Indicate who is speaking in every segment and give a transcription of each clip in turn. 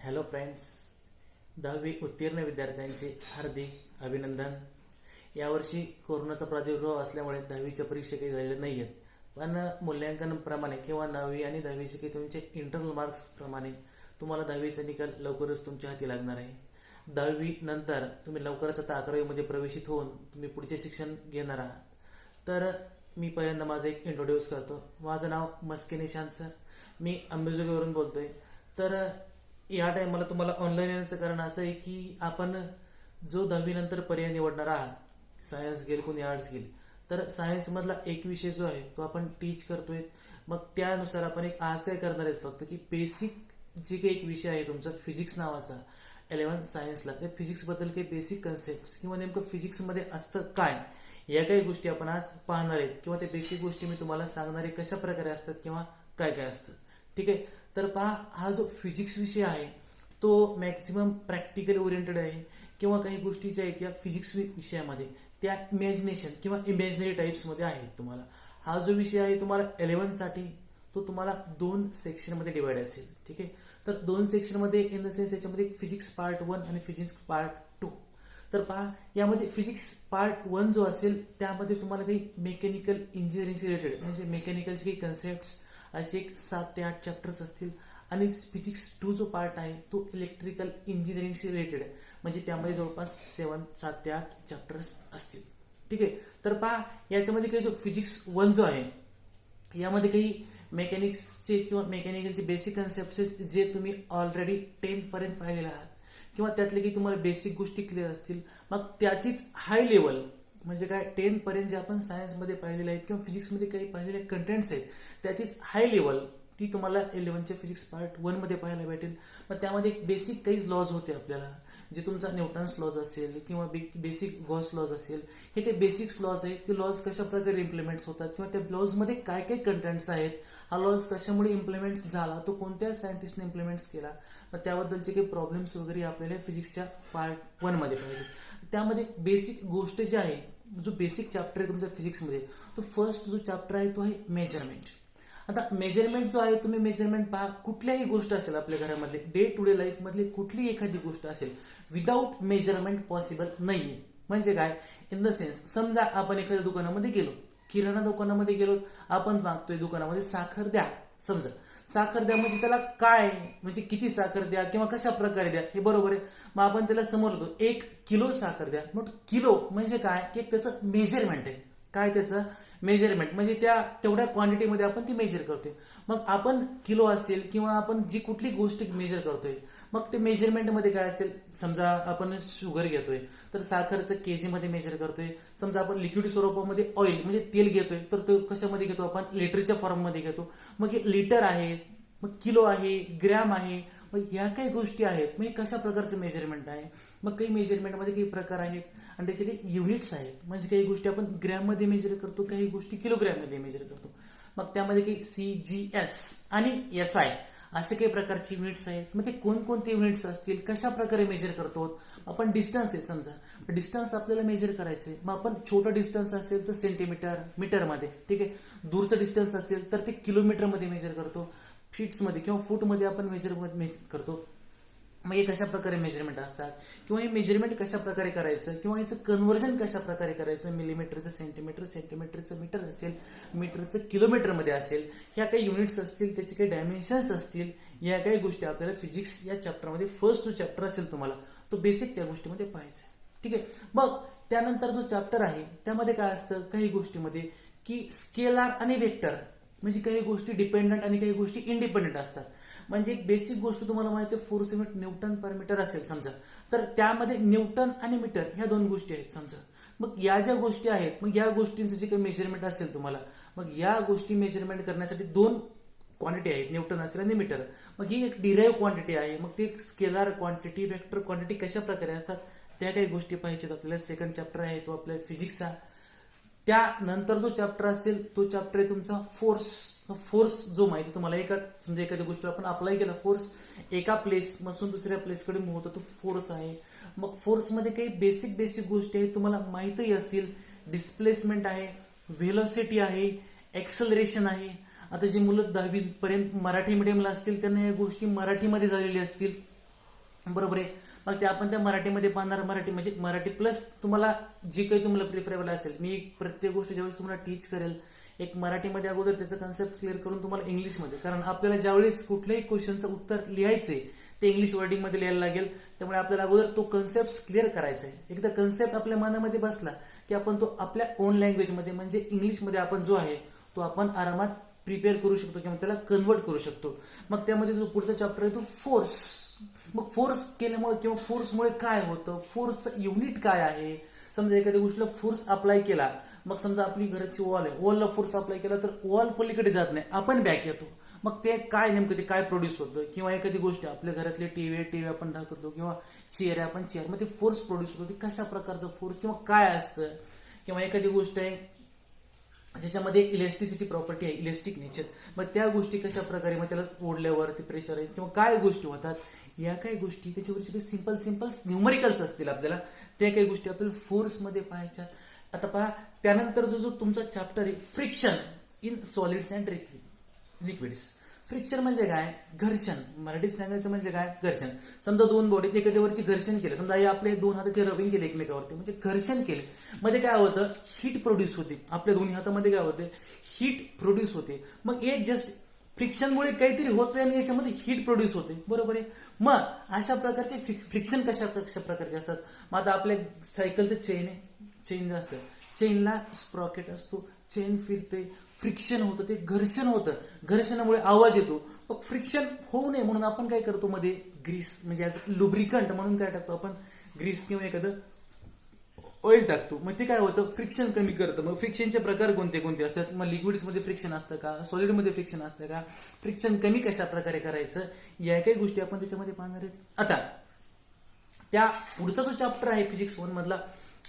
Speaker 1: Hello friends, 10वी उत्तीर्ण विद्यार्थ्यांचे हार्दिक अभिनंदन. यावर्षी कोरोनाचा प्रादुर्भाव असल्यामुळे 10वीच्या परीक्षा काही झालेल्या नाही आहेत, पण मूल्यांकनाप्रमाणे किंवा 9वी आणि 10वीचे काही तुमचे इंटरनल मार्क्स प्रमाणे तुम्हाला 10वीचा निकाल लवकरच तुमच्या हाती लागणार आहे. 10वी नंतर तुम्ही लवकरच आता 11वीमध्ये प्रवेशित होऊन तुम्ही पुढचे शिक्षण घेणार आहात. तर मी पहिल्यांदा माझं एक इंट्रोड्यूस करतो. माझं नाव मस्के निशांत सर, मी अंबेजोगाईवरून बोलतोय. तर या टायमाला तुम्हाला ऑनलाईन येण्याचं कारण असं आहे की आपण जो 10वी नंतर पर्याय निवडणार आहात, सायन्स घेईल कोणी आर्ट्स घेईल, तर सायन्समधला एक विषय जो आहे तो आपण टीच करतोय. मग त्यानुसार आपण एक आज काय करणार आहेत फक्त की बेसिक जे काही एक विषय आहे तुमचा फिजिक्स नावाचा 11th सायन्सला, त्या फिजिक्सबद्दल काही बेसिक कन्सेप्ट किंवा नेमकं फिजिक्समध्ये असतं काय, या काही गोष्टी आपण आज पाहणार आहेत किंवा त्या बेसिक गोष्टी मी तुम्हाला सांगणार आहे कशा प्रकारे असतात किंवा काय काय असतं. ठीक आहे. तर पहा, हा जो फिजिक्स विषय आहे तो मॅक्झिमम प्रॅक्टिकल ओरिएंटेड आहे किंवा काही गोष्टी ज्या आहेत या फिजिक्स विषयामध्ये त्या इमॅजिनेशन किंवा इमॅजिनरी टाइप्समध्ये आहेत. तुम्हाला हा जो विषय आहे तुम्हाला 11th साठी तो तुम्हाला 2 सेक्शनमध्ये डिवाइड असेल. ठीक आहे. तर 2 सेक्शनमध्ये इन द सेन्स याच्यामध्ये फिजिक्स पार्ट 1 आणि फिजिक्स पार्ट 2. तर पहा, यामध्ये फिजिक्स पार्ट 1 जो असेल त्यामध्ये तुम्हाला काही मेकॅनिकल इंजिनिअरिंग रिलेटेड म्हणजे मेकॅनिकलचे काही कन्सेप्ट असे एक 7 ते 8 चॅप्टर्स असतील. आणि फिजिक्स 2 जो पार्ट आहे तो इलेक्ट्रिकल इंजिनिअरिंगशी रिलेटेड आहे, म्हणजे त्यामध्ये जवळपास 7 ते 8 चॅप्टर्स असतील. ठीक आहे. तर पहा, याच्यामध्ये काही जो फिजिक्स 1 जो आहे यामध्ये काही मेकॅनिक्सचे किंवा मेकॅनिकलचे बेसिक कन्सेप्ट जे तुम्ही ऑलरेडी 10th पर्यंत पाहिलेले आहात किंवा त्यातले काही तुम्हाला बेसिक गोष्टी क्लिअर असतील. मग त्याचीच हाय लेवल म्हणजे काय 10th पर्यंत जे आपण सायन्समध्ये पाहिलेले आहेत किंवा फिजिक्समध्ये काही पाहिलेले कंटेंट्स आहेत त्याचीच हाय लेवल ती तुम्हाला 11th फिजिक्स पार्ट 1 मध्ये पाहायला भेटेल. मग त्यामध्ये बेसिक काही लॉज होते आपल्याला, जे तुमचा न्यूटन्स लॉज असेल किंवा बेसिक गॉस लॉज असेल, हे काही बेसिक्स लॉज आहेत. ते लॉज कशा प्रकारे इम्प्लिमेंट होतात किंवा त्या लॉजमध्ये काय काय कंटेंट्स आहेत, हा लॉज कशामुळे इम्प्लिमेंट झाला, तो कोणत्या सायंटिस्टने इम्प्लिमेंट केला, मग त्याबद्दलचे काही प्रॉब्लेम्स वगैरे आपल्याला फिजिक्सच्या पार्ट 1 मध्ये पाहिजे. त्यामध्ये बेसिक गोष्ट जी आहे, जो बेसिक चॅप्टर आहे तुमच्या फिजिक्समध्ये, तो फर्स्ट जो चॅप्टर आहे तो आहे मेजरमेंट. आता मेजरमेंट जो आहे, तुम्ही मेजरमेंट पहा, कुठल्याही गोष्ट असेल आपल्या घरामधली डे टू डे लाईफ मधली कुठलीही एखादी गोष्ट असेल, विदाऊट मेजरमेंट पॉसिबल नाहीये. म्हणजे काय, इन द सेन्स समजा आपण एखाद्या दुकानामध्ये गेलो, किराणा दुकानामध्ये गेलो, आपण मागतोय दुकानामध्ये साखर द्या. समजा साखर द्या म्हणजे त्याला काय, म्हणजे किती साखर द्या किंवा कशा प्रकारे द्या हे बरोबर आहे. मग आपण त्याला समोर होतो 1 किलो साखर द्या. मग किलो म्हणजे काय, की त्याचं मेजरमेंट आहे. काय त्याचं मेजरमेंट म्हणजे त्या तेवढ्या क्वांटिटीमध्ये आपण ती मेजर करतोय. मग आपण किलो असेल किंवा आपण जी कुठली गोष्ट मेजर करतोय, मग ते मेजरमेंटमध्ये काय असेल, समजा आपण शुगर घेतोय तर साखरचं केजी मध्ये मेजर करतोय. समजा आपण लिक्विड स्वरूपामध्ये ऑइल म्हणजे तेल घेतोय तर तो कशामध्ये घेतो, आपण लिटरच्या फॉर्ममध्ये घेतो. मग हे लिटर आहे, मग किलो आहे, ग्रॅम आहे, मग या काही गोष्टी आहेत. मग कशा प्रकारचं मेजरमेंट आहे. मग काही मेजरमेंटमध्ये काही प्रकार आहेत आणि त्याचे काही युनिट्स आहेत. म्हणजे काही गोष्टी आपण ग्रॅम मध्ये मेजर करतो, काही गोष्टी किलोग्रॅम मध्ये मेजर करतो. मग त्यामध्ये काही CGS आणि SI असे काही प्रकारचे युनिट्स आहेत. मग ते कोणकोणते युनिट्स असतील, कशा प्रकारे मेजर करतो. आपण डिस्टन्स आहे, समजा डिस्टन्स आपल्याला मेजर करायचंय, मग आपण छोटा डिस्टन्स असेल तर सेंटीमीटर मीटरमध्ये, ठीक आहे. दूरचं डिस्टन्स असेल तर ते किलोमीटरमध्ये मेजर करतो, फीट्समध्ये किंवा फूटमध्ये आपण मेजर करतो. मग हे कशा प्रकारे मेजरमेंट असतात किंवा हे मेजरमेंट कशा प्रकारे करायचं किंवा याचं कन्व्हर्जन कशा प्रकारे करायचं, मिलीमीटरचं सेंटीमीटर, सेंटीमीटरचं मीटर असेल, मीटरचं किलोमीटरमध्ये असेल, ह्या काही युनिट्स असतील, त्याचे काही डायमेन्शन्स असतील, या काही गोष्टी आपल्याला फिजिक्स या चॅप्टरमध्ये फर्स्ट जो चॅप्टर असेल तुम्हाला तो बेसिक त्या गोष्टीमध्ये पाहायचा आहे. ठीक आहे. मग त्यानंतर जो चॅप्टर आहे त्यामध्ये काय असतं, काही गोष्टीमध्ये की स्केलार आणि वेक्टर म्हणजे काही गोष्टी डिपेंडंट आणि काही गोष्टी इंडिपेंडंट असतात. म्हणजे एक बेसिक गोष्ट तुम्हाला माहिती आहे, फोर्स युनिट न्यूटन पर मीटर असेल समजा, तर त्यामध्ये न्यूटन आणि मीटर ह्या 2 गोष्टी आहेत समजा. मग या ज्या गोष्टी आहेत, मग या गोष्टींचं जे काही मेजरमेंट असेल तुम्हाला, मग या गोष्टी मेजरमेंट करण्यासाठी 2 क्वांटिटी आहेत, न्यूटन असेल आणि मीटर. मग ही एक डिराईव्ह क्वांटिटी आहे. मग ती स्केलार क्वांटिटी, वेक्टर क्वांटिटी कशा प्रकारे असतात त्या काही गोष्टी पाहिजेत आपल्याला. सेकंड चॅप्टर आहे तो आपल्या फिजिक्सचा. त्यानंतर जो चॅप्टर असेल तो चॅप्टर आहे तुमचा फोर्स. फोर्स जो माहिती तुम्हाला, समजा एखाद्या गोष्टीवर आपण अप्लाय केला, फोर्स एका प्लेस पासून दुसऱ्या प्लेसकडे मूव्ह होतो, तो फोर्स आहे. मग फोर्समध्ये काही बेसिक गोष्टी आहेत तुम्हाला माहितही असतील. डिस्प्लेसमेंट आहे, व्हेलॉसिटी आहे, एक्सेलरेशन आहे. आता जे मुलं 10वी पर्यंत मराठी मीडियमला असतील त्यांना या गोष्टी मराठीमध्ये झालेल्या असतील. बरोबर आहे. मग ते आपण त्या मराठीमध्ये पाहणार. मराठी म्हणजे मराठी प्लस तुम्हाला जे काही तुम्हाला प्रिफरेबल असेल. मी प्रत्येक गोष्ट ज्यावेळेस तुम्हाला टीच करेल एक मराठीमध्ये अगोदर त्याचं कन्सेप्ट क्लिअर करून तुम्हाला इंग्लिशमध्ये, कारण आपल्याला ज्यावेळेस कुठल्याही क्वेश्चनचं उत्तर लिहायचंय ते इंग्लिश वर्डिंगमध्ये लिहायला लागेल. त्यामुळे आपल्याला अगोदर तो कन्सेप्ट क्लिअर करायचा आहे. एकदा कन्सेप्ट आपल्या मनामध्ये बसला की आपण तो आपल्या ओन लँग्वेजमध्ये म्हणजे इंग्लिशमध्ये आपण जो आहे तो आपण आरामात प्रिपेअर करू शकतो किंवा त्याला कन्वर्ट करू शकतो. मग त्यामध्ये जो पुढचा चॅप्टर आहे तो फोर्स. मग फोर्स केल्यामुळे किंवा फोर्समुळे काय होतं, फोर्सचं युनिट काय आहे. समजा एखाद्या गोष्टीला फोर्स अप्लाय केला, मग समजा आपली घराची वॉल आहे, वॉलला फोर्स अप्लाय केला तर वॉल पलीकडे जात नाही, आपण बॅक येतो. मग ते काय नेमकं ते काय प्रोड्यूस होतं. किंवा एखादी गोष्ट आपल्या घरातली टीव्ही आपण दाखवतो किंवा चेअर आहे आपण चेअर मध्ये फोर्स प्रोड्यूस होतो. ते कशा प्रकारचं फोर्स किंवा काय असतं. किंवा एखादी गोष्ट आहे ज्याच्यामध्ये इलेस्टिसिटी प्रॉपर्टी आहे, इलेस्टिक नेचर, मग त्या गोष्टी कशा प्रकारे मग त्याला ओढल्यावर ते प्रेशराईज किंवा काय गोष्टी होतात. या काही गोष्टी त्याच्यावरचे काही सिंपल न्यूमरिकल्स असतील आपल्याला, त्या काही गोष्टी आपल्याला फोर्समध्ये पाहायच्या. आता पहा त्यानंतर जो तुमचा चॅप्टर आहे friction in solids and liquids. Friction म्हणजे काय, घर्षण. मराठीत सांगायचं म्हणजे काय, घर्षण. समजा दोन बॉडीत एखाद्यावरची घर्षण केलं, समजा हे आपले दोन हाताचे रबिंग केले एकमेकावरती म्हणजे घर्षण केले, मध्ये काय होतं हीट प्रोड्यूस होते. आपल्या दोन्ही हातामध्ये काय होते, हीट प्रोड्यूस होते. मग एक जस्ट फ्रिक्शनमुळे काहीतरी होतं आणि याच्यामध्ये हीट प्रोड्यूस होते. बरोबर आहे. मग अशा प्रकारचे फ्रिक्शन कशा प्रकारचे असतात. मग आता आपल्या सायकलचं चेन आहे, चेन असतं, चेनला स्प्रॉकेट असतो, चेन फिरते, फ्रिक्शन होतं, ते घर्षण होतं, घर्षणामुळे आवाज येतो. मग फ्रिक्शन होऊ नये म्हणून आपण काय करतो मध्ये ग्रीस म्हणजे ऍज लुब्रिकंट म्हणून काय टाकतो आपण, ग्रीस किंवा एखादं ऑइल टाकतो. मग ते काय होतं फ्रिक्शन कमी करतं. मग फ्रिक्शनचे प्रकार कोणते कोणते असतात. मग लिक्विड्समध्ये फ्रिक्शन असतं का, सॉलिडमध्ये फ्रिक्शन असतं का, फ्रिक्शन कमी कशा प्रकारे करायचं, या काही गोष्टी आपण त्याच्यामध्ये पाहणार आहेत. आता त्या पुढचा जो चॅप्टर आहे फिजिक्स 1 मधला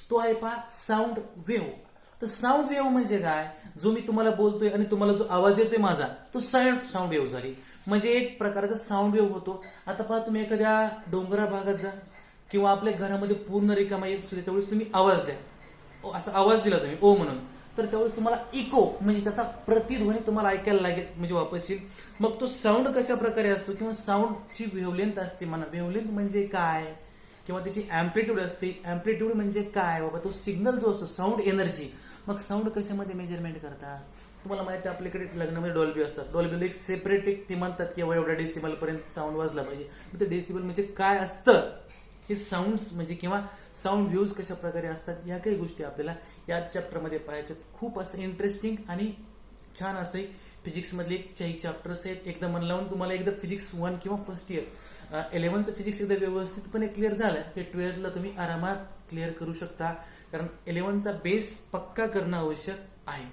Speaker 1: तो आहे पहा साऊंड वेव्ह. तर साऊंड वेव्ह म्हणजे काय, जो मी तुम्हाला बोलतोय आणि तुम्हाला जो आवाज येतोय माझा तो साऊंड वेव्ह झाली. म्हणजे एक प्रकारचा साऊंड वेव्ह होतो. आता पहा तुम्ही एखाद्या डोंगरा भागात जा किंवा आपल्या घरामध्ये पूर्ण रिकामा येत असतो त्यावेळेस तुम्ही आवाज द्या, असा आवाज दिला तुम्ही ओ म्हणून, तर त्यावेळेस तुम्हाला इको म्हणजे त्याचा प्रतिध्वनी तुम्हाला ऐकायला लागेल म्हणजे वापस येईल. मग तो साऊंड कशा प्रकारे असतो किंवा साऊंडची वेव्हलेंथ असते म्हणा. वेव्हलेंथ म्हणजे काय किंवा त्याची अँप्लिट्यूड असते. अँप्लिट्यूड म्हणजे काय बाबा, तो सिग्नल जो असतो साऊंड एनर्जी. मग साऊंड कशामध्ये मेजरमेंट करतात. तुम्हाला माहिती आहे आपल्याकडे लग्नामध्ये डॉल्बी असतात. डॉल्बीला एक सेपरेट ते म्हणतात की एवढ्या डेसिबल पर्यंत साऊंड वाजला पाहिजे. ते डेसिबल म्हणजे काय असतं, हे साऊंड्स म्हणजे किंवा साऊंड व्ह्यूज कशा प्रकारे असतात, या काही गोष्टी आपल्याला या चॅप्टरमध्ये पाहायच्यात. खूप असं इंटरेस्टिंग आणि छान असं फिजिक्समधले काही चॅप्टर्स आहेत. एकदा मन लावून तुम्हाला एकदा फिजिक्स 1 किंवा फर्स्ट इयर 11चं फिजिक्स एकदा व्यवस्थितपणे क्लिअर झालं हे 12ला तुम्ही आरामात क्लिअर करू शकता, कारण 11चा बेस पक्का करणं आवश्यक आहे.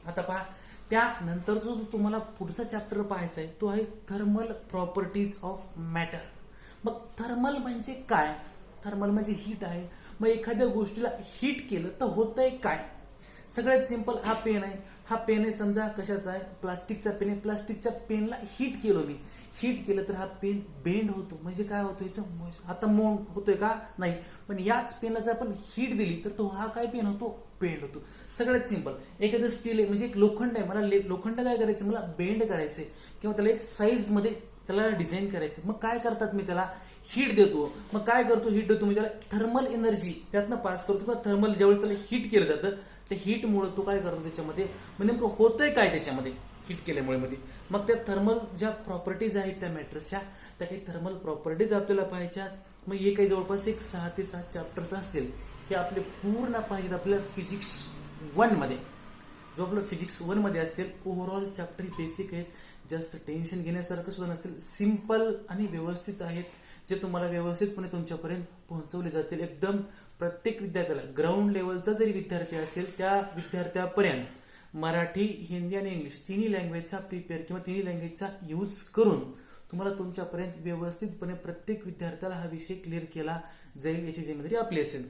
Speaker 1: आता पहा त्यानंतर जो तुम्हाला पुढचा चॅप्टर पाहायचा आहे तो आहे थर्मल प्रॉपर्टीज ऑफ मॅटर. मग थर्मल म्हणजे काय, थर्मल म्हणजे हीट आहे. मग एखाद्या गोष्टीला हीट केलं तर होतंय काय. सगळ्यात सिंपल हा पेन आहे, हा पेन आहे समजा कशाचा आहे, प्लास्टिकचा पेन आहे. प्लास्टिकच्या पेनला हीट केलं मी, हीट केलं तर हा पेन बेंड होतो. म्हणजे काय होतं याचं आता मोड होतोय का नाही, पण याच पेनला जर आपण हीट दिली तर तो हा काय पेन होतो, बेंड होतो. सगळ्यात सिंपल. एखादं स्टील आहे म्हणजे एक लोखंड आहे, मला लोखंड काय करायचं, मला बेंड करायचंय किंवा त्याला एक साईज मध्ये त्याला डिझाईन करायचं. मग काय करतात, मी त्याला हीट देतो. मग काय करतो, हीट देतो मी त्याला थर्मल एनर्जी त्यातनं पास करतो. का थर्मल ज्यावेळेस त्याला हीट केलं जातं त्या हीटमुळे तो काय करतो त्याच्यामध्ये म्हणजे नेमकं होतंय काय त्याच्यामध्ये हीट केल्यामुळे मध्ये. मग त्या थर्मल ज्या प्रॉपर्टीज आहेत त्या मॅटर्सच्या, त्या काही थर्मल प्रॉपर्टीज आपल्याला पाहायच्या. मग हे काही जवळपास एक 6 ते 7 चॅप्टर्स असतील हे आपले पूर्ण पाहिजेत आपल्या फिजिक्स 1 मध्ये. जो आपलं फिजिक्स 1 मध्ये असतील ओव्हरऑल चॅप्टर बेसिक आहेत, जास्त टेन्शन घेण्यासारखं सुद्धा नसतील, सिंपल आणि व्यवस्थित आहेत, जे तुम्हाला व्यवस्थितपणे तुमच्यापर्यंत पोहोचवले जातील. एकदम प्रत्येक विद्यार्थ्याला ग्राउंड लेवलचा जरी विद्यार्थी असेल त्या विद्यार्थ्यापर्यंत मराठी, हिंदी आणि इंग्लिश तिन्ही लँग्वेजचा प्रिपेअर किंवा तिन्ही लँग्वेजचा यूज करून तुम्हाला तुमच्यापर्यंत व्यवस्थितपणे प्रत्येक विद्यार्थ्याला हा विषय क्लिअर केला जाईल याची जिम्मेदारी आपली असेल.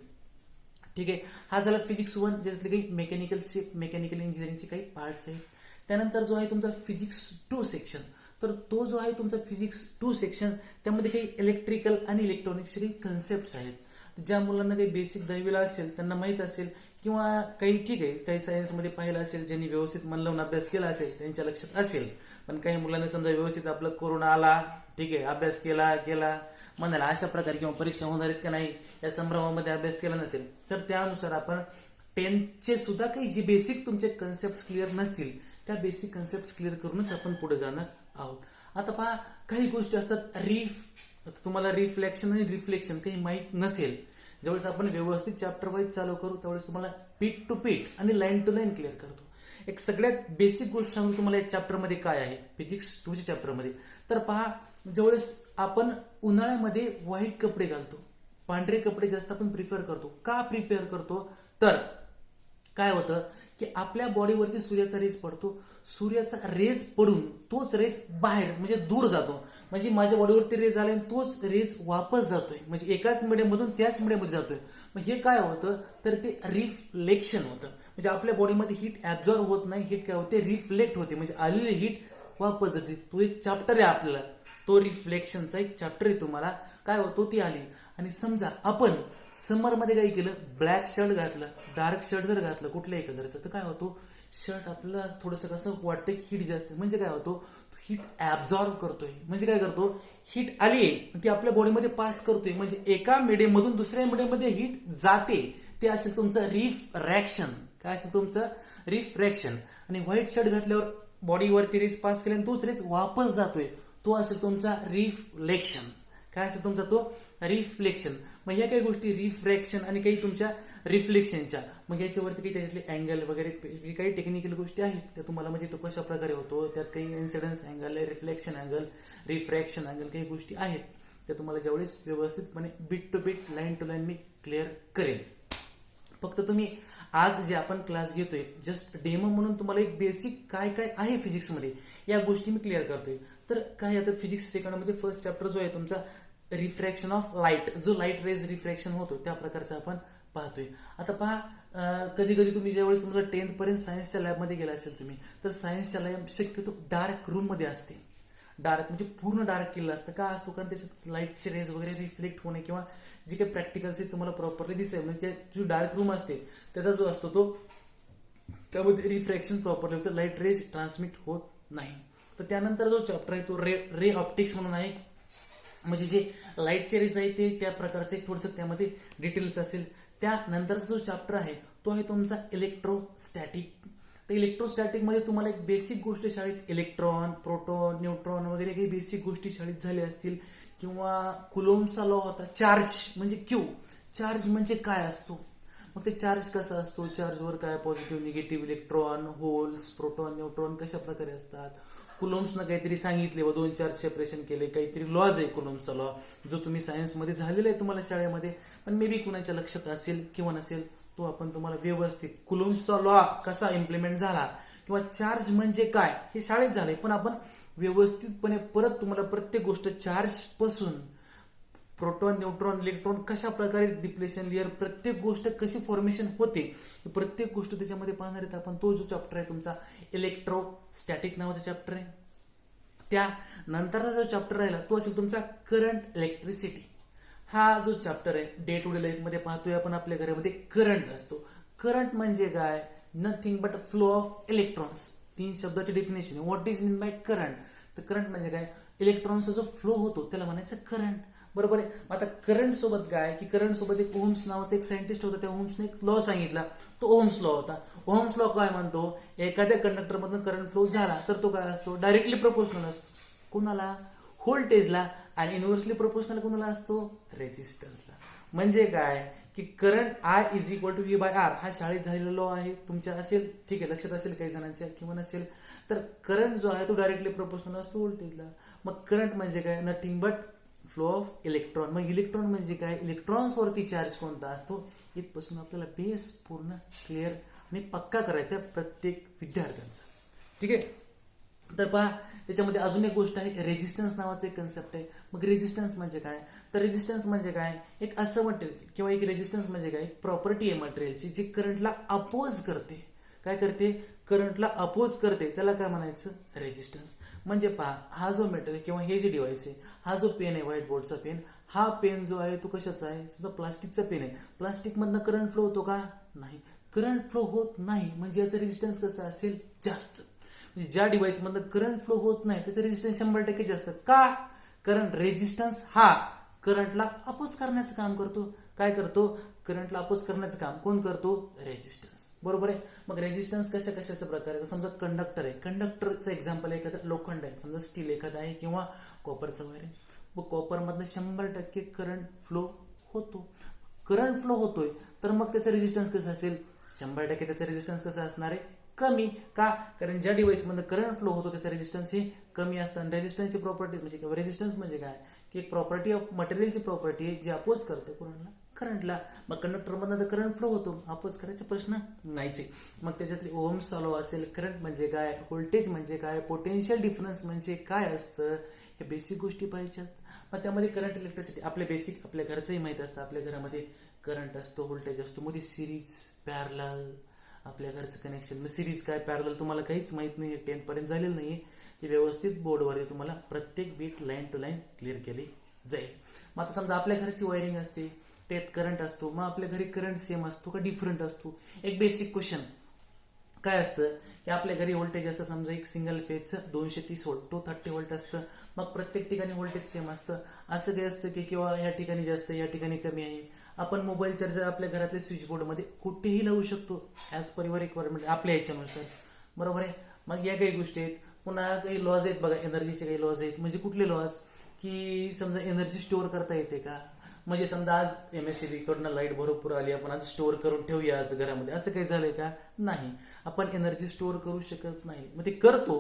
Speaker 1: ठीक आहे. हा झाला फिजिक्स 1 ज्याच्यातले काही मेकॅनिकल इंजिनिअरिंगचे काही पार्ट्स आहेत. त्यानंतर जो आहे तुमचा फिजिक्स 2 सेक्शन, तर तो जो आहे तुमचा फिजिक्स 2 सेक्शन त्यामध्ये काही इलेक्ट्रिकल आणि इलेक्ट्रॉनिक्सचे काही कन्सेप्ट आहेत. ज्या मुलांना काही बेसिक 10वीला असेल त्यांना माहित असेल किंवा काही ठीक आहे काही सायन्समध्ये पाहिलं असेल, ज्यांनी व्यवस्थित मन लावून अभ्यास केला असेल त्यांच्या लक्षात असेल. पण काही मुलांना समजा व्यवस्थित आपलं कोरोना आला, ठीक आहे, अभ्यास केला म्हणाला अशा प्रकारे किंवा परीक्षा होणार आहेत का नाही या संभ्रमामध्ये अभ्यास केला नसेल, तर त्यानुसार आपण 10th सुद्धा काही जे बेसिक तुमचे कन्सेप्ट क्लिअर नसतील त्या बेसिक कन्सेप्ट क्लिअर करूनच आपण पुढे जाणार आहोत. आता पहा, काही गोष्टी असतात तुम्हाला रिफ्लेक्शन आणि रिफ्लेक्शन काही माहीत नसेल, ज्यावेळेस आपण व्यवस्थित चॅप्टर वाईज चालू करू त्यावेळेस तुम्हाला पीट टू पीट आणि लाईन टू लाईन क्लिअर करतो. एक सगळ्यात बेसिक गोष्ट सांगू तुम्हाला या चॅप्टरमध्ये काय आहे, फिजिक्स 2च्या चॅप्टरमध्ये. तर पहा, ज्यावेळेस आपण उन्हाळ्यामध्ये व्हाईट कपडे घालतो, पांढरे कपडे जास्त आपण प्रिफर करतो. का प्रिपेअर करतो, तर काय होतं की आपल्या बॉडीवरती सूर्याचा रेस पडतो, सूर्याचा रेस पडून तोच रेस बाहेर म्हणजे दूर जातो, म्हणजे माझ्या बॉडीवरती रेस आला आणि तोच रेस वापस जातोय, म्हणजे एकाच मीडियममधून त्याच मीडियममध्ये जातोय. मग हे काय होतं, तर ते रिफ्लेक्शन होतं. म्हणजे आपल्या बॉडीमध्ये हीट ऍब्झॉर्ब होत नाही, हीट काय होते, रिफ्लेक्ट होते, म्हणजे आलेली हीट वापस जाते. तो एक चॅप्टर आहे आपल्याला, तो रिफ्लेक्शनचा एक चॅप्टर आहे. तुम्हाला काय होतो ती आली. आणि समजा आपण समर मध्ये काय केलं, ब्लॅक शर्ट घातलं, डार्क शर्ट जर घातलं कुठल्याही कलरचं, तर काय होतो, शर्ट आपल्याला थोडंसं कसं वाटतं हीट जास्त, म्हणजे काय होतो, हीट ऍब्झॉर्ब करतोय. म्हणजे काय करतो, हीट आली ती आपल्या बॉडीमध्ये पास करतोय, म्हणजे एका मीडियम मधून दुसऱ्या मीडियम मध्ये हीट जाते. ते असेल तुमचं रिफ्रॅक्शन. काय असेल तुमचं रिफ्रॅक्शन. आणि व्हाईट शर्ट घातल्यावर बॉडीवरती रेस पास केल्याने तोच रेस वापस जातोय, तो असेल तुमचा रिफ्लेक्शन. काय असेल तुमचा तो रिफ्लेक्शन. मग ह्या काही गोष्टी रिफ्रॅक्शन आणि काही तुमच्या रिफ्लेक्शनच्या, मग याच्यावरती काही त्याच्यातले अँगल वगैरे काही टेक्निकल गोष्टी आहेत त्या तुम्हाला, म्हणजे तो कशा प्रकारे होतो, त्यात काही incidence angle, reflection angle, refraction angle, काही गोष्टी आहेत त्या तुम्हाला ज्यावेळेस व्यवस्थितपणे beat to beat, line to line मी क्लिअर करेन. फक्त तुम्ही आज जे आपण क्लास घेतोय जस्ट डेमो म्हणून तुम्हाला एक बेसिक काय काय आहे फिजिक्समध्ये या गोष्टी मी क्लिअर करतोय. तर काय आता फिजिक्स सेकंडमध्ये फर्स्ट चॅप्टर जो आहे तुमचा रिफ्रॅक्शन ऑफ लाईट, जो लाईट रेज रिफ्रॅक्शन होतो त्या प्रकारचा आपण पाहतोय. आता पहा, कधी कधी तुम्ही ज्यावेळेस तुमचं 10th पर्यंत सायन्सच्या लॅबमध्ये गेला असेल तुम्ही, तर सायन्सच्या लॅब शक्यतो डार्क रूम मध्ये असते. डार्क म्हणजे पूर्ण डार्क केलेलं असतं. का असतो, कारण त्याच्यात लाईटचे रेज वगैरे रिफ्लेक्ट होणे किंवा जे काही प्रॅक्टिकल्स आहेत तुम्हाला प्रॉपरली दिसेल, म्हणजे जो डार्क रूम असते त्याचा जो असतो तो त्यामध्ये रिफ्रॅक्शन प्रॉपरली होतं, लाईट रेज ट्रान्समिट होत नाही. तर त्यानंतर जो चॅप्टर आहे तो रे ऑप्टिक्स म्हणून आहे, म्हणजे जे लाईटचे रेज आहे ते त्या प्रकारचं एक थोडंसं त्यामध्ये डिटेल्स असेल. त्यानंतरचा जो चॅप्टर आहे तो आहे तुमचा इलेक्ट्रोस्टॅटिक. तर इलेक्ट्रोस्टॅटिक मध्ये तुम्हाला एक बेसिक गोष्ट शाळेत इलेक्ट्रॉन, प्रोटॉन, न्यूट्रॉन वगैरे काही बेसिक गोष्टी शाळेत झाल्या असतील, किंवा कुलोम्बचा लॉ होता. चार्ज म्हणजे क्यू, चार्ज म्हणजे काय असतो, मग ते चार्ज कसा असतो, चार्जवर काय positive negative electron, holes, proton, neutron कशा प्रकारे असतात. कुलोम्सनं काहीतरी सांगितले व 2 चार्ज सेपरेशन केले, काहीतरी लॉज आहे कुलोम्सचा लॉ, जो तुम्ही सायन्समध्ये झालेला आहे तुम्हाला शाळेमध्ये, पण मे बी कुणाच्या लक्षात असेल किंवा नसेल, तो आपण तुम्हाला व्यवस्थित कुलोम्सचा लॉ कसा इम्प्लिमेंट झाला किंवा चार्ज म्हणजे काय हे शाळेत झालंय, पण आपण व्यवस्थितपणे परत तुम्हाला प्रत्येक गोष्ट चार्ज पासून प्रोटॉन, न्यूट्रॉन, इलेक्ट्रॉन कशा प्रकारे डिप्लेशन लेअर, प्रत्येक गोष्ट कशी फॉर्मेशन होते, प्रत्येक गोष्ट त्याच्यामध्ये पाहणार आहेत आपण. तो जो चॅप्टर आहे तुमचा इलेक्ट्रोस्टॅटिक नावाचा चॅप्टर आहे. त्यानंतरचा जो चॅप्टर राहिला तो असेल तुमचा करंट इलेक्ट्रिसिटी. हा जो चॅप्टर आहे डे टू डे लाईफ मध्ये पाहतोय आपण, आपल्या घरामध्ये करंट असतो. करंट म्हणजे काय, nothing but flow of electrons. 3 शब्दाची डेफिनेशन आहे. What is mean by current, तर करंट म्हणजे काय, इलेक्ट्रॉन्सचा जो फ्लो होतो त्याला म्हणायचं करंट. बरोबर आहे. आता करंट सोबत काय की करंट सोबत एक ओम्स नावाचा एक सायंटिस्ट होता, त्या ओम्सने एक लॉ सांगितला, तो ओम्स लॉ होता. ओम्स लॉ काय म्हणतो, एखाद्या कंडक्टर मधून करंट फ्लो झाला तर तो काय असतो, डायरेक्टली प्रोपोर्शनल असतो. कुणाला, व्होल्टेजला. आणि इन्व्हर्सली प्रोपोर्शनल कुणाला असतो, रेझिस्टन्सला. म्हणजे काय की current I is equal to V by R हा शाळेत झालेला लॉ आहे, तुमच्या असेल, ठीक आहे, लक्षात असेल काही जणांच्या किंवा नसेल. तर करंट जो आहे तो डायरेक्टली प्रोपोर्शनल असतो व्होल्टेजला. मग करंट म्हणजे काय, nothing but flow of electron. मग इलेक्ट्रॉन म्हणजे काय, इलेक्ट्रॉन्स वरती चार्ज कोणता असतो. इथपासून आपल्याला बेस पूर्ण क्लिअर आणि पक्का करायचा प्रत्येक विद्यार्थ्यांचा. ठीक आहे. तर पहा, त्याच्यामध्ये अजून एक गोष्ट आहे, रेजिस्टन्स नावाचा एक कन्सेप्ट आहे. मग रेजिस्टन्स म्हणजे काय, तर रेजिस्टन्स म्हणजे काय, एक असं मटेरियल किंवा एक रेजिस्टन्स म्हणजे काय, एक प्रॉपर्टी आहे मटेरियलची जी करंटला अपोज करते. काय करते, करंटला अपोज करते, त्याला काय म्हणायचं, रेजिस्टन्स. म्हणजे पहा, हा जो मटेरियल किंवा हे जे डिव्हाइस आहे, हा जो पेन आहे व्हाईट बोर्डचा पेन, हा पेन जो आहे तो कशाचा आहे, सुद्धा प्लास्टिकचा पेन आहे. प्लास्टिक मधनं करंट फ्लो होतो का, नाही, करंट फ्लो होत नाही. म्हणजे याचा रेजिस्टन्स कसा असेल, जास्त. म्हणजे ज्या डिव्हाइसमधनं करंट फ्लो होत नाही त्याचं रेजिस्टन्स 100% जास्त. का? कारण रेजिस्टन्स हा करंटला अपोज करण्याचं काम करतो. काय करतो? करंटला अपोज करण्याचं काम कोण करतो? रेजिस्टन्स. बरोबर आहे. मग रेजिस्टन्स कशाच्या प्रकार आहे? समजा कंडक्टर आहे, कंडक्टरचं एक्झाम्पल एखादं लोखंड आहे, समजा स्टील एखादं आहे किंवा कॉपरचं वायर आहे. मग कॉपरमधनं 100% करंट फ्लो होतो. करंट फ्लो होतोय तर मग त्याचं रेजिस्टन्स कसं असेल? 100% त्याचा रेजिस्टन्स कसं असणार आहे? कमी. का? कारण ज्या डिव्हाइसमध्ये करंट फ्लो होतो त्याचा रेजिस्टन्स हे कमी असतं. आणि रेजिस्टन्सची प्रॉपर्टी म्हणजे रेजिस्टन्स म्हणजे काय? की एक प्रॉपर्टी ऑफ मटेरियलची प्रॉपर्टी आहे जी अपोज करते कोणाला? करंटला. मग कंडक्टरमधनं तर करंट फ्लो होतो, अपोज करायचा प्रश्न नाहीच आहे. मग त्याच्यातली ओहम्स लॉ असेल, करंट म्हणजे काय, व्होल्टेज म्हणजे काय, पोटेन्शियल डिफरन्स म्हणजे काय असतं, हे बेसिक गोष्टी पाहिजेत. मग त्यामध्ये करंट, इलेक्ट्रिसिटी आपले बेसिक आपल्या घरचंही माहित असतं. आपल्या घरामध्ये करंट असतो, व्होल्टेज असतो, मध्ये सिरीज, पॅरलल, आपल्या घरचं कनेक्शन. मग सिरीज काय, पॅरलल तुम्हाला काहीच माहित नाही, 10 पर्यंत झालेलं नाहीये. ते व्यवस्थित बोर्डवर तुम्हाला प्रत्येक beat line to line clear केली जाईल. मग आता समजा आपल्या घरची वायरिंग असते, त्यात करंट असतो. मग आपल्या घरी करंट सेम असतो का डिफरंट असतो? एक बेसिक क्वेश्चन काय असतं की आपल्या घरी व्होल्टेज असतं, समजा एक सिंगल फेजचं 230 व्होल्ट, 230 व्होल्ट असतं. मग प्रत्येक ठिकाणी व्होल्टेज सेम असतं. असं काय असतं की किंवा या ठिकाणी जास्त, या ठिकाणी कमी आहे. आपण मोबाईल चार्जर आपल्या घरातल्या स्विच बोर्डमध्ये कुठेही लावू शकतो ॲज पर युअर रिक्वायरमेंट, आपल्या ह्याच्यानुसार. बरोबर आहे. मग या काही गोष्टी आहेत. पुन्हा काही लॉज आहेत बघा, एनर्जीचे काही लॉज आहेत. म्हणजे कुठले लॉज? की समजा एनर्जी स्टोअर करता येते का? म्हणजे समजा आज MSCB कडनं लाईट भरपूर आली, आपण आज स्टोअर करून ठेवूया आज घरामध्ये, असं काही झालंय का? नाही. आपण एनर्जी स्टोअर करू शकत नाही. मग ते करतो,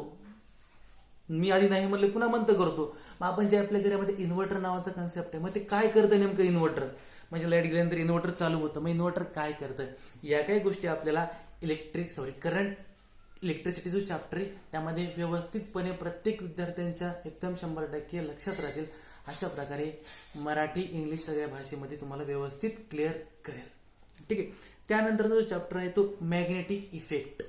Speaker 1: मी आधी नाही म्हणलं पुन्हा म्हणतं करतो. मग आपण जे आपल्या घरामध्ये इन्व्हर्टर नावाचा कन्सेप्ट आहे, मग ते काय करतं नेमकं इन्व्हर्टर? म्हणजे लाईट गेल्यानंतर इन्व्हर्टर चालू होतं. मग इन्व्हर्टर काय करतं? या काही गोष्टी आपल्याला करंट इलेक्ट्रिसिटी जो चॅप्टर आहे त्यामध्ये व्यवस्थितपणे प्रत्येक विद्यार्थ्यांच्या एकदम 100% लक्षात राहतील. अशा प्रकारे मराठी, इंग्लिश सगळ्या भाषेमध्ये तुम्हाला व्यवस्थित क्लिअर करेल. ठीक आहे. त्यानंतर जो चॅप्टर आहे तो मॅग्नेटिक इफेक्ट.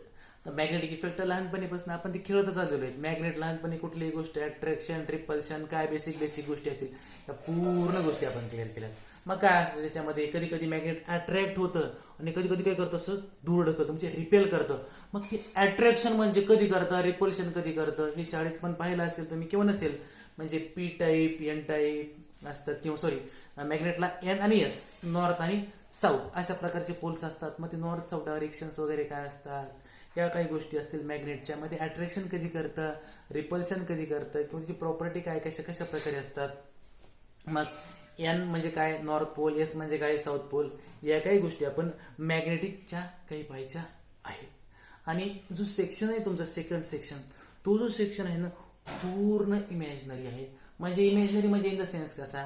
Speaker 1: तर मॅग्नेटिक इफेक्ट लहानपणीपासून आपण ते खेळतच आलेलो आहे. मॅग्नेट लहानपणी कुठलीही गोष्ट, अट्रॅक्शन, रिपल्शन, काय बेसिक गोष्टी असतील या पूर्ण गोष्टी आपण क्लिअर केल्या. मग काय असतं त्याच्यामध्ये? कधी कधी मॅग्नेट अट्रॅक्ट होतं आणि कधी कधी काय करतं, असं दूर ढकलतं, म्हणजे रिपेल करतं. मग ते अट्रॅक्शन म्हणजे कधी करतं, रिपल्शन कधी करतं, हे शाळेत पण पाहिलं असेल तुम्ही किंवा नसेल. म्हणजे P टाईप, N टाईप असतात, किंवा सॉरी मॅग्नेटला N आणि S, नॉर्थ आणि साऊथ अशा प्रकारचे पोल्स असतात. मग ते नॉर्थ साऊथ डायरेक्शन्स वगैरे काय असतात, या काही गोष्टी असतील मॅग्नेटच्या. मध्ये अट्रॅक्शन कधी करतं, रिपल्शन कधी करतं, किंवा त्याची प्रॉपर्टी काय कशा प्रकारे असतात. मग N म्हणजे काय, नॉर्थ पोल, S म्हणजे काय, साऊथ पोल. या काही गोष्टी आपण मॅग्नेटिकच्या काही पाहायच्या आहेत. आणि जो सेक्शन आहे तुमचा सेकंड सेक्शन, तो जो सेक्शन आहे ना पूर्ण इमॅजिनरी आहे. म्हणजे इमॅजिनरी म्हणजे इन द सेन्स कसा?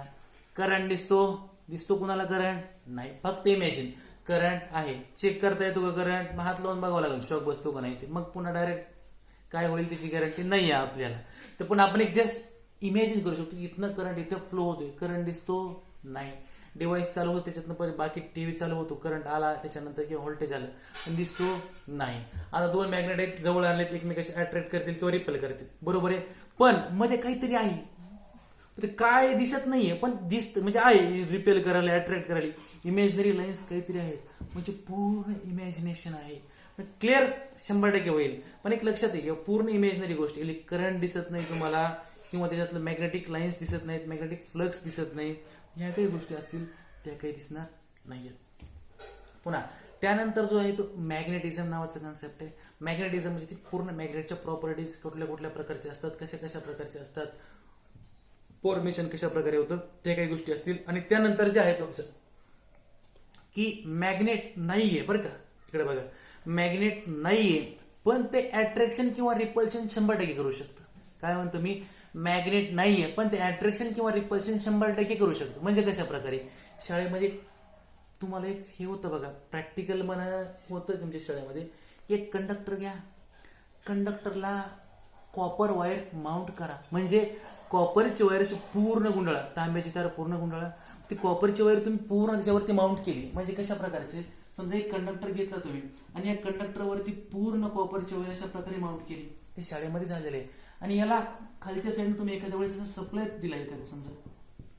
Speaker 1: करंट दिसतो कुणाला करंट? नाही, फक्त इमॅजिन करंट आहे. चेक करता येतो का करंट? मग हात लावून बघावं लागेल शॉक बसतो का नाही ते. मग पुन्हा डायरेक्ट काय होईल त्याची गॅरंटी नाही आहे आपल्याला. तर पण आपण एक जस्ट इमॅजिन करू शकतो, इथनं करंट इथं फ्लो होतोय, करंट दिसतो नाही. डिव्हाइस चालू होतो त्याच्यातनं पण बाकी टीव्ही चालू होतो, करंट आला त्याच्यानंतर किंवा व्होल्टेज आलं पण दिसतो नाही. आता दोन मॅग्नेट आहेत, जवळ आणलेत, एकमेकाशी अट्रॅक्ट करतील किंवा रिपेल करतील. बरोबर आहे. पण मध्ये काहीतरी आहे, ते काय दिसत नाहीये पण दिसत, म्हणजे आहे रिपेल करायला, अट्रॅक्ट करायला. इमॅजिनरी लाईन्स काहीतरी आहेत, म्हणजे पूर्ण इमॅजिनेशन आहे. क्लिअर 100% होईल. पण एक लक्षात आहे पूर्ण इमॅजिनरी गोष्ट, करंट दिसत नाही तुम्हाला किंवा त्याच्यातलं मॅग्नेटिक लाईन्स दिसत नाहीत, मॅग्नेटिक फ्लक्स दिसत नाही, ह्या काही गोष्टी असतील त्या काही दिसणार नाहीयेत. पुन्हा त्यानंतर जो आहे तो मॅग्नेटिझम नावाचा कन्सेप्ट आहे. मॅग्नेटिझम म्हणजे ती पूर्ण मॅग्नेटच्या प्रॉपर्टीज कुठल्या प्रकारचे असतात, कशा प्रकारचे असतात, फॉर्मेशन कशा प्रकारे होतं, त्या काही गोष्टी असतील. आणि त्यानंतर जे आहे तुमचं की मॅग्नेट नाहीये, बरं का, इकडे बघा, मॅग्नेट नाहीये पण ते अट्रॅक्शन किंवा रिपल्शन 100% करू शकतं. काय म्हणतो मी? मॅग्नेट नाहीये पण ते अट्रॅक्शन किंवा रिपल्शन 100% करू शकतो. म्हणजे कशा प्रकारे? शाळेमध्ये तुम्हाला एक हे होतं बघा, प्रॅक्टिकल म्हणा होतं तुमच्या शाळेमध्ये, एक कंडक्टर घ्या, कंडक्टरला कॉपर वायर माउंट करा. म्हणजे कॉपरची वायर अशी पूर्ण गुंडाळा, तांब्याची तार पूर्ण गुंडाळा, ती कॉपरची वायर तुम्ही पूर्ण त्याच्यावरती माउंट केली. म्हणजे कशा प्रकारचे? समजा एक कंडक्टर घेतला तुम्ही आणि या कंडक्टरवरती पूर्ण कॉपरची वायर अशा प्रकारे माउंट केली. ते शाळेमध्ये झालेले आहे. आणि याला खालच्या साईडने तुम्ही एखाद्या वेळेस सप्लाय दिला एखादा, समजा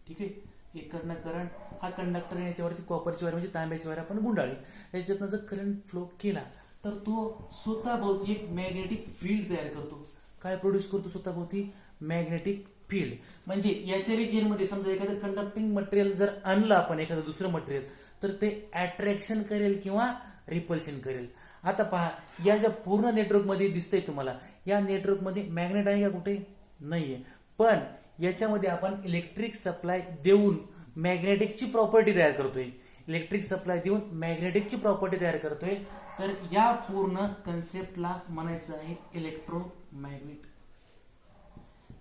Speaker 1: ठीक आहे, इकडनं करंट, हा कंडक्टर याच्यावरती कॉपरची वायर म्हणजे तांब्याची वायर आपण गुंडाळली, याच्यातनं जर करंट फ्लो केला तर तर तो स्वतःभोवती एक मॅग्नेटिक फील्ड तयार करतो. काय प्रोड्यूस करतो स्वतःभोवती? Magnetic field. म्हणजे याच्या रिजनमध्ये समजा एखादं कंडक्टिंग मटेरियल जर आणलं आपण, एखादं दुसरं मटेरियल, तर ते अट्रॅक्शन करेल किंवा रिपल्शन करेल. आता पहा, या ज्या पूर्ण नेटवर्कमध्ये दिसतंय तुम्हाला, या नेटवर्कमध्ये मॅग्नेट आहे का कुठे? नाहीये. पण याच्यामध्ये आपण इलेक्ट्रिक सप्लाय देऊन मॅग्नेटिकची प्रॉपर्टी तयार करतोय. इलेक्ट्रिक सप्लाय देऊन मॅग्नेटिकची प्रॉपर्टी तयार करतोय. तर या पूर्ण कन्सेप्टला म्हणायचं आहे इलेक्ट्रोमॅग्नेट.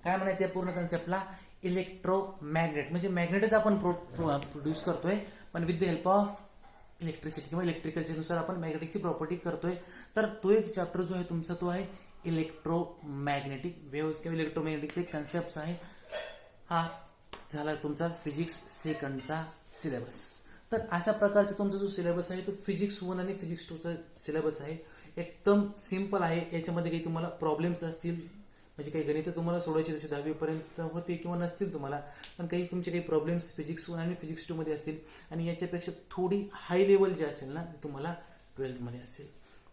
Speaker 1: काय म्हणायचं आहे पूर्ण कन्सेप्टला? इलेक्ट्रोमॅग्नेट. म्हणजे मॅग्नेटच आपण प्रोड्यूस करतोय, पण with the help of electricity किंवा इलेक्ट्रिकलच्या नुसार आपण मॅग्नेटिकची प्रॉपर्टी करतोय. तर तो एक चॅप्टर जो आहे तुमचा तो आहे इलेक्ट्रोमॅग्नेटिक वेव्हज किंवा इलेक्ट्रोमॅग्नेटिकचे कन्सेप्ट आहे. हा झाला तुमचा फिजिक्स सेकंडचा सिलेबस. तर अशा प्रकारचा तुमचा जो सिलेबस आहे तो फिजिक्स 1 आणि फिजिक्स 2 चा सिलेबस आहे. एकदम सिंपल आहे. याच्यामध्ये काही तुम्हाला प्रॉब्लेम्स असतील, म्हणजे काही गणित तुम्हाला सोडायची जशी 10वी पर्यंत होते किंवा नसतील तुम्हाला, पण काही तुमचे काही प्रॉब्लेम्स फिजिक्स 1 आणि फिजिक्स 2 मध्ये असतील, आणि याच्यापेक्षा थोडी हाय लेवल जे असेल ना तुम्हाला 12th मध्ये असेल.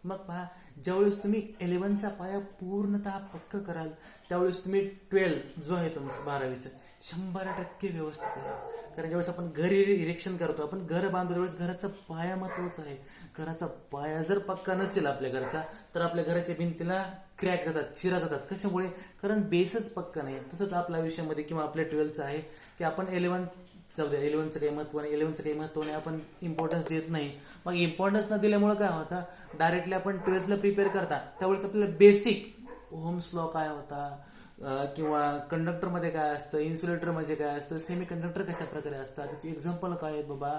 Speaker 1: मग पहा, ज्यावेळेस तुम्ही 11चा पाया पूर्णतः पक्क कराल त्यावेळेस तुम्ही 12 जो आहे तुमचं 12वीचं 100% व्यवस्थित आहे. कारण ज्यावेळेस आपण घर इरेक्शन करतो, आपण घर बांधतो, त्यावेळेस घराचा पाया महत्वाचा आहे. घराचा पाया जर पक्का नसेल आपल्या घरचा, तर आपल्या घराच्या भिंतीला क्रॅक जातात, चिरा जातात. कशामुळे? कारण बेसच पक्का नाही. तसंच आपल्या आयुष्यामध्ये किंवा आपल्या 12चं आहे की आपण 11 जाऊ द्या, 11चं काही महत्व नाही, 11चं काही महत्व नाही, आपण इम्पॉर्टन्स देत नाही. मग इम्पॉर्टन्स न दिल्यामुळे काय होतं, डायरेक्टली आपण 12ला प्रिपेअर करता त्यावेळेस आपल्याला बेसिक ओहम्स लॉ काय होता, किंवा कंडक्टरमध्ये काय असतं, इन्सुलेटरमध्ये काय असतं, सेमी कंडक्टर कशा प्रकारे असतात, त्याची एक्झाम्पल काय आहेत बाबा,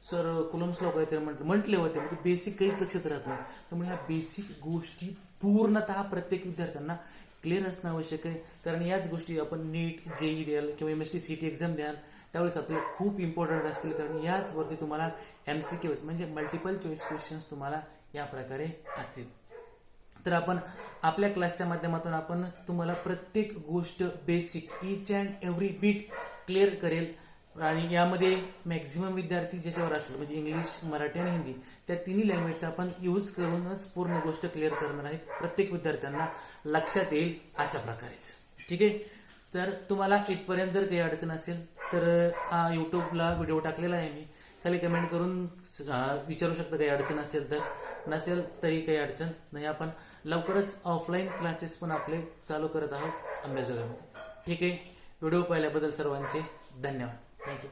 Speaker 1: सर कुलम्स लॉ काहीतरी म्हटले होते, म्हणजे बेसिक काहीच लक्षात राहत नाही. त्यामुळे ह्या बेसिक गोष्टी पूर्णतः प्रत्येक विद्यार्थ्यांना क्लिअर असणं आवश्यक आहे. कारण याच गोष्टी आपण नीट, जेई द्याल किंवा MST CT एक्झाम द्याल त्यावेळेस आपल्याला खूप इम्पॉर्टंट असतील. कारण याचवरती तुम्हाला MCQs म्हणजे मल्टिपल चॉईस क्वेश्चन्स तुम्हाला या प्रकारे असतील. तर आपण आपल्या क्लासच्या माध्यमातून आपण तुम्हाला प्रत्येक गोष्ट basic each and every beat clear करेल. आणि यामध्ये मॅक्झिमम विद्यार्थी ज्याच्यावर असेल, म्हणजे इंग्लिश, मराठी आणि हिंदी, त्या तिन्ही लँग्वेजचा आपण यूज करूनच पूर्ण गोष्ट क्लिअर करणार आहे. प्रत्येक विद्यार्थ्यांना लक्षात येईल अशा प्रकारेच. ठीक आहे. तर तुम्हाला इथपर्यंत जर काही अडचण असेल तर हा युट्यूबला व्हिडिओ टाकलेला आहे मी, खाली कमेंट करून विचारू शकता काही अडचण असेल तर. नसेल तरी काही अडचण नाही. आपण लवकरच ऑफलाईन क्लासेस पण आपले चालू करत आहोत अंबेजोगाईमध्ये. ठीक आहे. व्हिडिओ पाहिल्याबद्दल सर्वांचे धन्यवाद. थँक्यू.